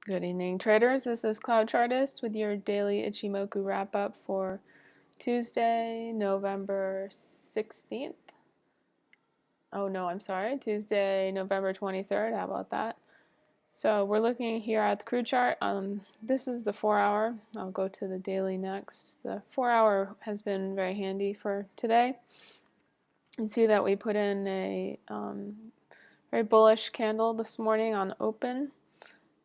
Good evening, traders. This is CloudChartist with your daily Ichimoku wrap up for Tuesday, November 16th. Oh no, I'm sorry, Tuesday, November 23rd. How about that? So we're looking here at the crude chart. This is the 4-hour. I'll go to the daily next. The 4-hour has been very handy for today. You see that we put in a very bullish candle this morning on open.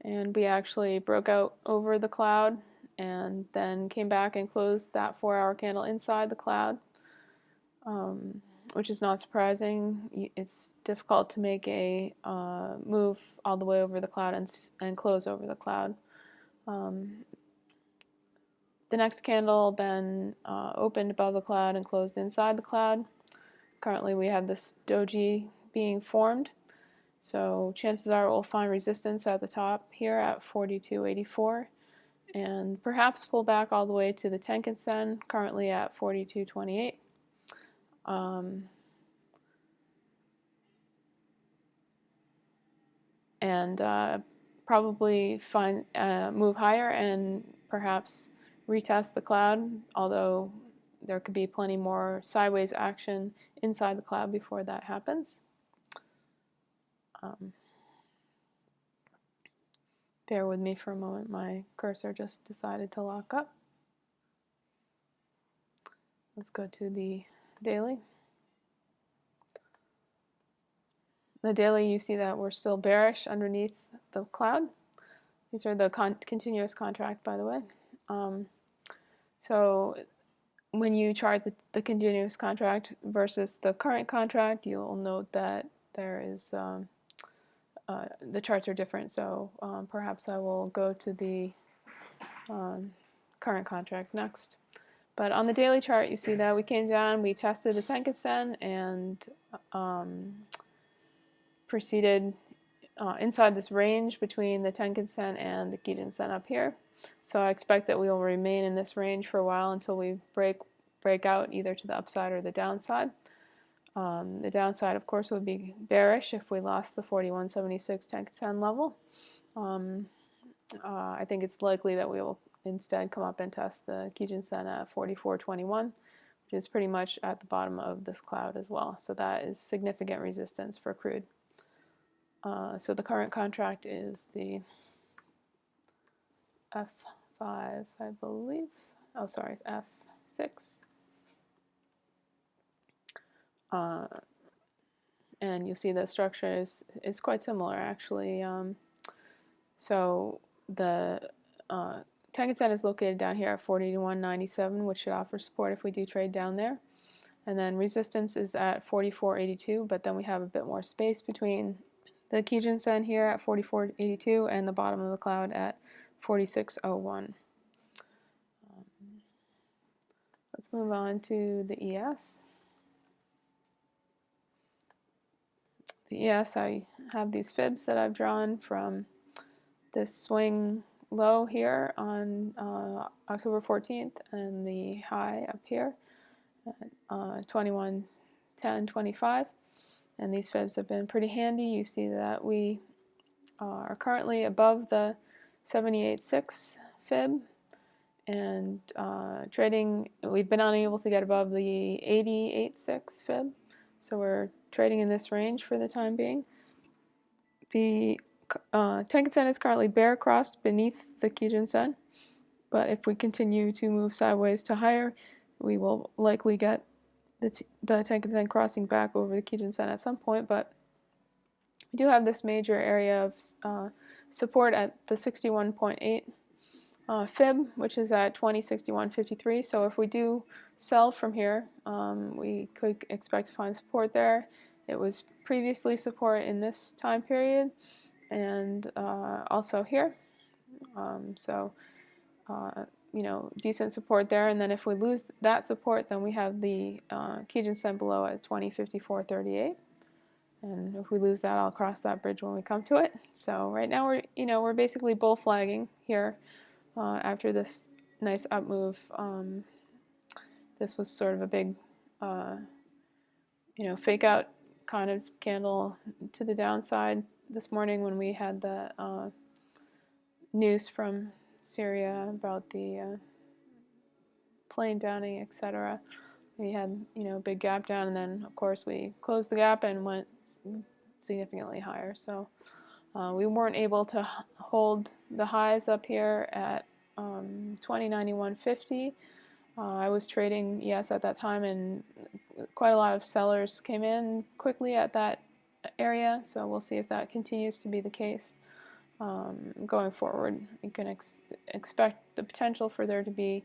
And we actually broke out over the cloud and then came back and closed that 4-hour candle inside the cloud, which is not surprising. It's difficult to make a move all the way over the cloud and close over the cloud. The next candle then opened above the cloud and closed inside the cloud. Currently we have this doji being formed. So chances are we'll find resistance at the top here at 42.84 and perhaps pull back all the way to the Tenkan-sen, currently at 42.28. And probably move higher and perhaps retest the cloud, although there could be plenty more sideways action inside the cloud before that happens. Bear with me for a moment, my cursor just decided to lock up. Let's go to the daily. The daily, you see that we're still bearish underneath the cloud. These are the continuous contract, by the way. So when you chart the continuous contract versus the current contract, you'll note that there is the charts are different. So perhaps I will go to the current contract next. But on the daily chart, you see that we came down, we tested the Tenkan-sen, and proceeded inside this range between the Tenkan-sen and the Kijun-sen up here. So I expect that we will remain in this range for a while until we break out either to the upside or the downside. The downside, of course, would be bearish if we lost the 41.76 Tenkan-sen level. I think it's likely that we will instead come up and test the Kijun-sen at 44.21, which is pretty much at the bottom of this cloud as well. So that is significant resistance for crude. So the current contract is the F5, I believe. Oh, sorry, F6. And you'll see the structure is quite similar, actually. So the Tenkan-sen is located down here at 41.97, which should offer support if we do trade down there. And then resistance is at 44.82, but then we have a bit more space between the Kijun-sen here at 44.82 and the bottom of the cloud at 46.01. Let's move on to the ES. The ES, I have these fibs that I've drawn from this swing low here on October 14th and the high up here at 21.10.25. And these fibs have been pretty handy. You see that we are currently above the 78.6 fib, and trading, we've been unable to get above the 88.6 fib, so we're trading in this range for the time being. The Tenkan-sen is currently bear crossed beneath the Kijun-sen, but if we continue to move sideways to higher, we will likely get the Tenkan-sen crossing back over the Kijun-sen at some point, but we do have this major area of support at the 61.8 fib, which is at 20.61.53. So if we do sell from here, we could expect to find support there. It was previously support in this time period and also here. You know, decent support there. And then if we lose that support, then we have the Kijun-sen below at 20.54.38. And if we lose that, I'll cross that bridge when we come to it. So right now we're basically bull flagging here after this nice up move. This was sort of a big, fake out kind of candle to the downside this morning when we had the news from Syria about the plane downing, etc. We had, a big gap down, and then of course we closed the gap and went significantly higher. So we weren't able to hold the highs up here at 2091.50. I was trading ES at that time, and quite a lot of sellers came in quickly at that area, so we'll see if that continues to be the case going forward. You can expect the potential for there to be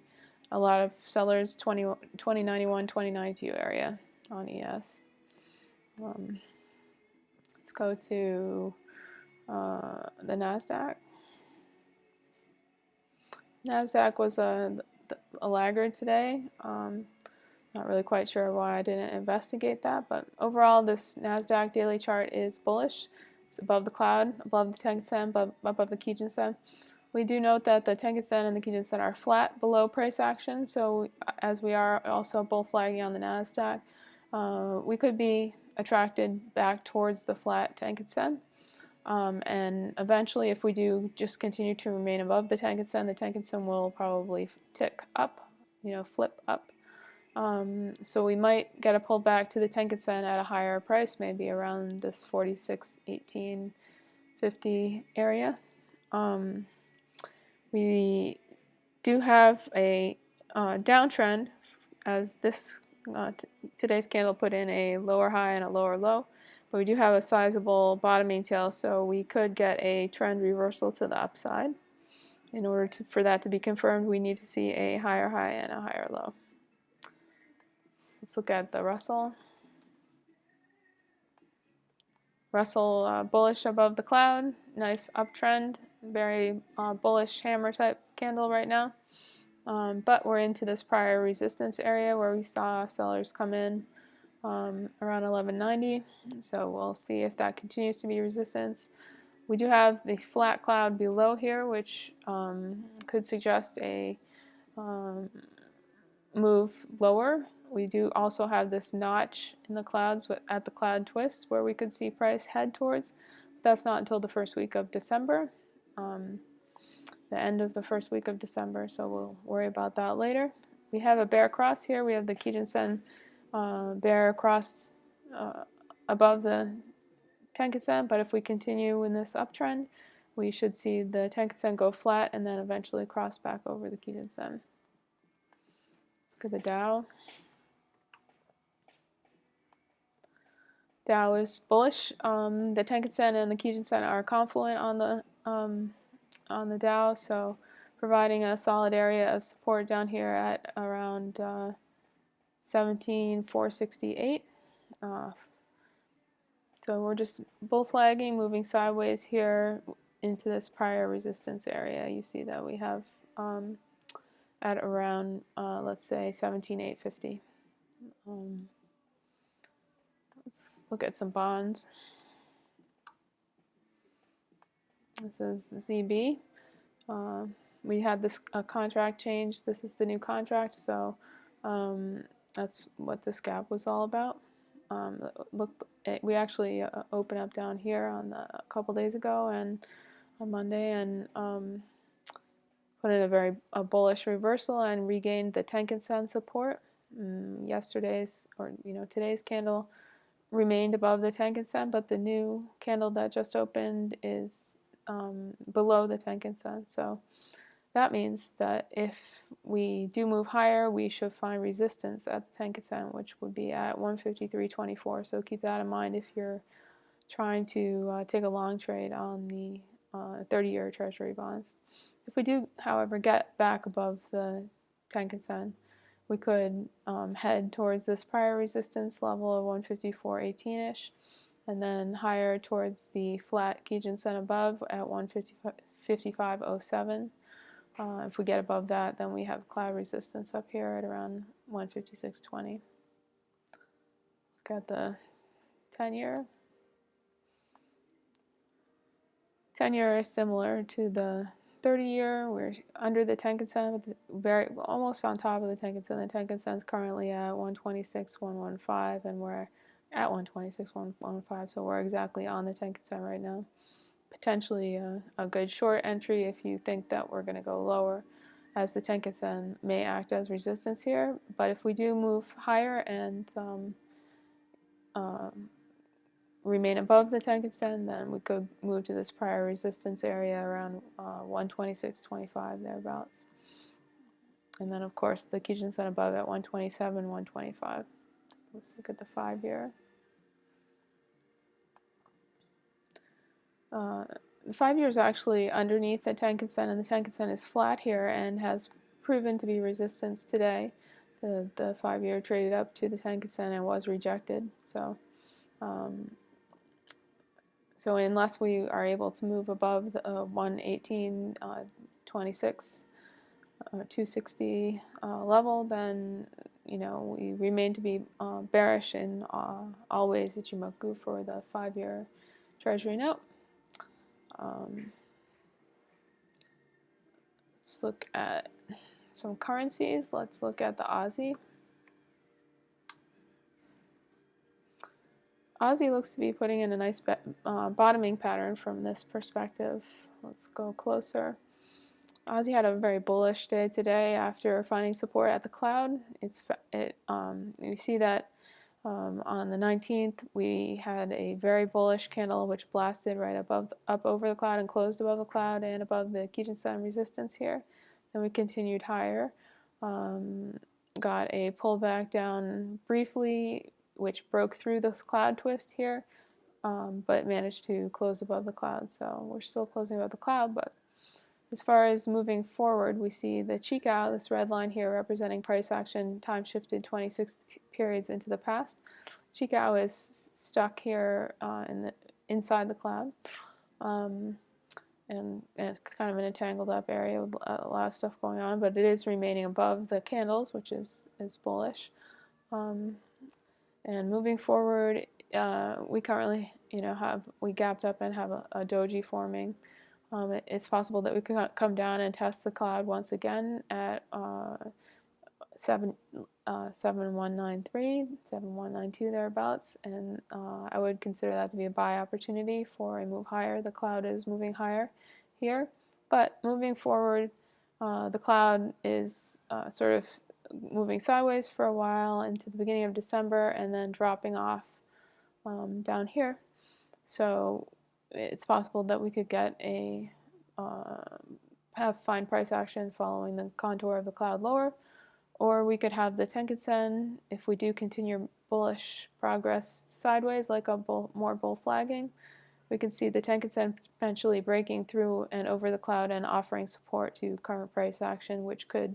a lot of sellers 2091, 2092 area on ES. Let's go to the NASDAQ. NASDAQ was a laggard today. Not really quite sure why I didn't investigate that, but overall this NASDAQ daily chart is bullish. It's above the cloud, above the Tenkan-sen, above the Kijun-sen. We do note that the Tenkan-sen and the Kijun-sen are flat below price action, so as we are also bull flagging on the NASDAQ, we could be attracted back towards the flat Tenkan-sen. And eventually, if we do just continue to remain above the Tenkan-sen will probably tick up, flip up. So we might get a pullback to the Tenkan-sen at a higher price, maybe around this 46.1850 area. We do have a downtrend, as this today's candle put in a lower high and a lower low. But we do have a sizable bottoming tail, so we could get a trend reversal to the upside. In order for that to be confirmed, we need to see a higher high and a higher low. Let's look at the Russell. Russell bullish above the cloud, nice uptrend, very bullish hammer type candle right now. But we're into this prior resistance area where we saw sellers come in around 1190. So we'll see if that continues to be resistance. We do have the flat cloud below here, which could suggest a move lower. We do also have this notch in the clouds at the cloud twist where we could see price head towards. But that's not until the first week of December, the end of the first week of December, so we'll worry about that later. We have a bear cross here. We have the Kijun-sen bear cross above the Tenkan-sen, but if we continue in this uptrend, we should see the Tenkan-sen go flat and then eventually cross back over the Kijun-sen. Let's look at the Dow. Dow is bullish. The Tenkan-sen and the Kijun-sen are confluent on the Dow, so providing a solid area of support down here at around 17,468. So we're just bull flagging, moving sideways here into this prior resistance area. You see that we have at around, let's say, 17,850. Let's look at some bonds. This is ZB. We had this contract change. This is the new contract, so that's what this gap was all about. We actually opened up down here on a couple days ago and on Monday, and put in a very bullish reversal and regained the Tenkan-sen support. Today's candle remained above the Tenkan-sen, but the new candle that just opened is below the Tenkan-sen. So that means that if we do move higher, we should find resistance at the Tenkan-sen, which would be at 153.24. So keep that in mind if you're trying to take a long trade on the 30-year Treasury bonds. If we do, however, get back above the Tenkan-sen, we could head towards this prior resistance level of 154.18-ish, and then higher towards the flat Kijun-sen above at 155.07. If we get above that, then we have cloud resistance up here at around 156.20. Look at the 10-year. 10-year is similar to the 30-year. We're under the Tenkan-sen, but almost on top of the Tenkan-sen. The Tenkan-sen is currently at 126.115, and we're at 126.115, so we're exactly on the Tenkan-sen right now. potentially a good short entry if you think that we're going to go lower, as the Tenkan-sen may act as resistance here. But if we do move higher and remain above the Tenkan-sen, then we could move to this prior resistance area around 126.25 thereabouts. And then, of course, the Kijun-sen above at 127, 125. Let's look at the 5-year. The 5-year is actually underneath the Tenkan-sen, and the Tenkan-sen is flat here and has proven to be resistance today. The 5-year traded up to the Tenkan-sen and was rejected. So unless we are able to move above the 118.26 260 level, then we remain to be bearish in always Ichimoku for the 5-year Treasury note. Let's look at some currencies. Let's look at the Aussie. Aussie looks to be putting in a nice bottoming pattern from this perspective. Let's go closer. Aussie had a very bullish day today after finding support at the cloud. You see that on the 19th we had a very bullish candle which blasted right up over the cloud and closed above the cloud and above the Kijun-sen resistance here. Then we continued higher, got a pullback down briefly, which broke through this cloud twist here, but managed to close above the cloud. So we're still closing above the cloud, but as far as moving forward, we see the Chikou, this red line here representing price action time shifted 26 periods into the past. Chikou is stuck here inside the cloud, and kind of in a tangled up area with a lot of stuff going on, but it is remaining above the candles, which is bullish. And moving forward, we currently we gapped up and have a doji forming. It's possible that we could come down and test the cloud once again at 7193, 7192 thereabouts, and I would consider that to be a buy opportunity for a move higher. The cloud is moving higher here, but moving forward, the cloud is sort of moving sideways for a while into the beginning of December and then dropping off down here. So it's possible that we could get have fine price action following the contour of the cloud lower, or we could have the Tenkan-sen, if we do continue bullish progress sideways, like a more bull flagging, we can see the Tenkan-sen potentially breaking through and over the cloud and offering support to current price action, which could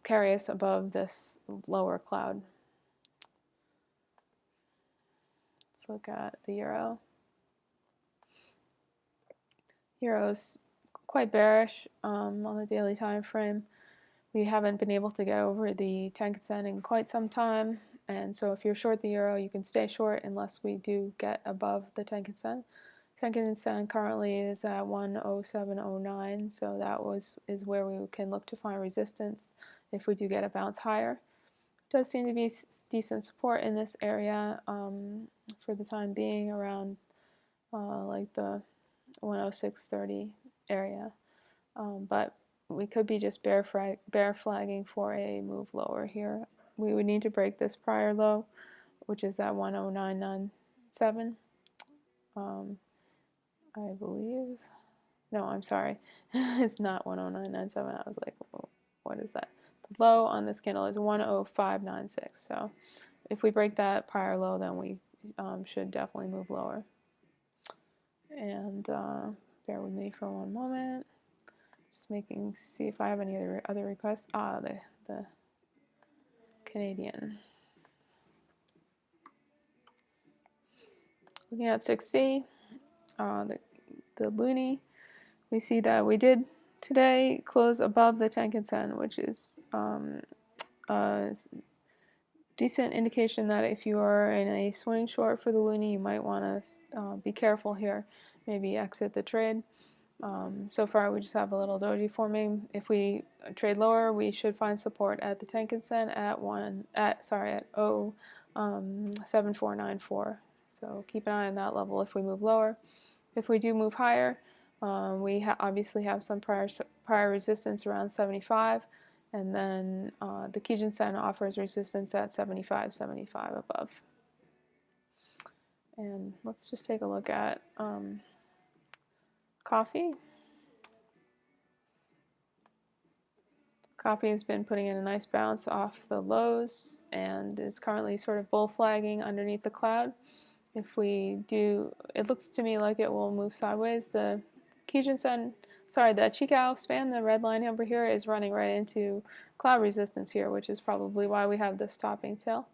carry us above this lower cloud. Let's look at the euro. Euro's quite bearish on the daily time frame. We haven't been able to get over the Tenkan-sen in quite some time, and so if you're short the euro, you can stay short unless we do get above the Tenkan-sen. Tenkan-sen currently is at 107.09, so that is where we can look to find resistance if we do get a bounce higher. It does seem to be decent support in this area for the time being, around like the 106.30 area, but we could be just bear flagging for a move lower here. We would need to break this prior low, which is at 109.97. I believe. No, I'm sorry. It's not 109.97. I was like, what is that? The low on this candle is 105.96. So if we break that prior low, then we should definitely move lower. And bear with me for one moment. Just see if I have any other requests. The Canadian. Looking at 6C, the loonie, we see that we did today close above the Tenkan-sen, which is a decent indication that if you are in a swing short for the loonie, you might want to be careful here, maybe exit the trade. So far we just have a little doji forming. If we trade lower, we should find support at the Tenkan-sen at 0.7494. So keep an eye on that level if we move lower. if we do move higher, we obviously have some prior resistance around 75, and then the Kijun-sen offers resistance at 75, 75 above. And let's just take a look at coffee. Coffee has been putting in a nice bounce off the lows and is currently sort of bull flagging underneath the cloud. If we do, it looks to me like it will move sideways. The Kijun-sen, sorry, the Chikou span, the red line over here, is running right into cloud resistance here, which is probably why we have this topping tail.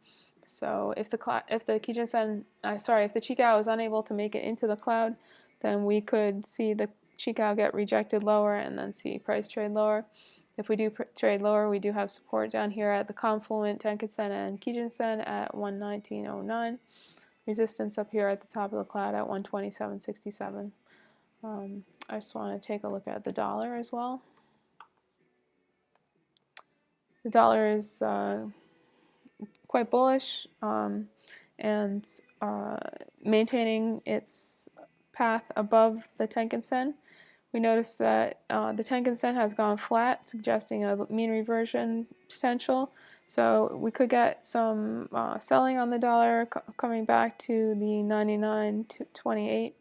So if the Kijun-sen, if the Chikou is unable to make it into the cloud, then we could see the Chikou get rejected lower and then see price trade lower. If we do trade lower, we do have support down here at the confluent Tenkan-sen and Kijun-sen at 119.09. Resistance up here at the top of the cloud at 127.67. I just want to take a look at the dollar as well. The dollar is quite bullish and maintaining its path above the Tenkan-sen. We notice that the Tenkan-sen has gone flat, suggesting a mean reversion potential. So we could get some selling on the dollar coming back to the 99.28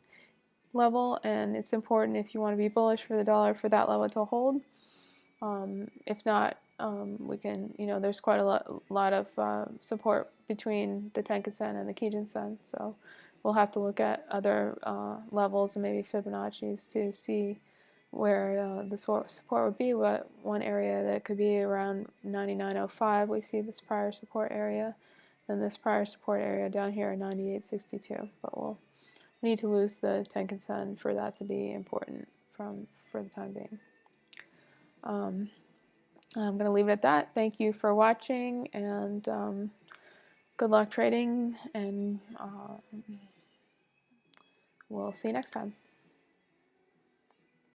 level, and it's important if you want to be bullish for the dollar for that level to hold. If not, we can, there's quite a lot of support between the Tenkan-sen and the Kijun-sen, so we'll have to look at other levels and maybe Fibonacci's to see where the support would be. But one area that could be around 99.05, we see this prior support area, and this prior support area down here at 98.62. But we need to lose the Tenkan-sen for that to be important for the time being. I'm going to leave it at that. Thank you for watching, and good luck trading, and we'll see you next time.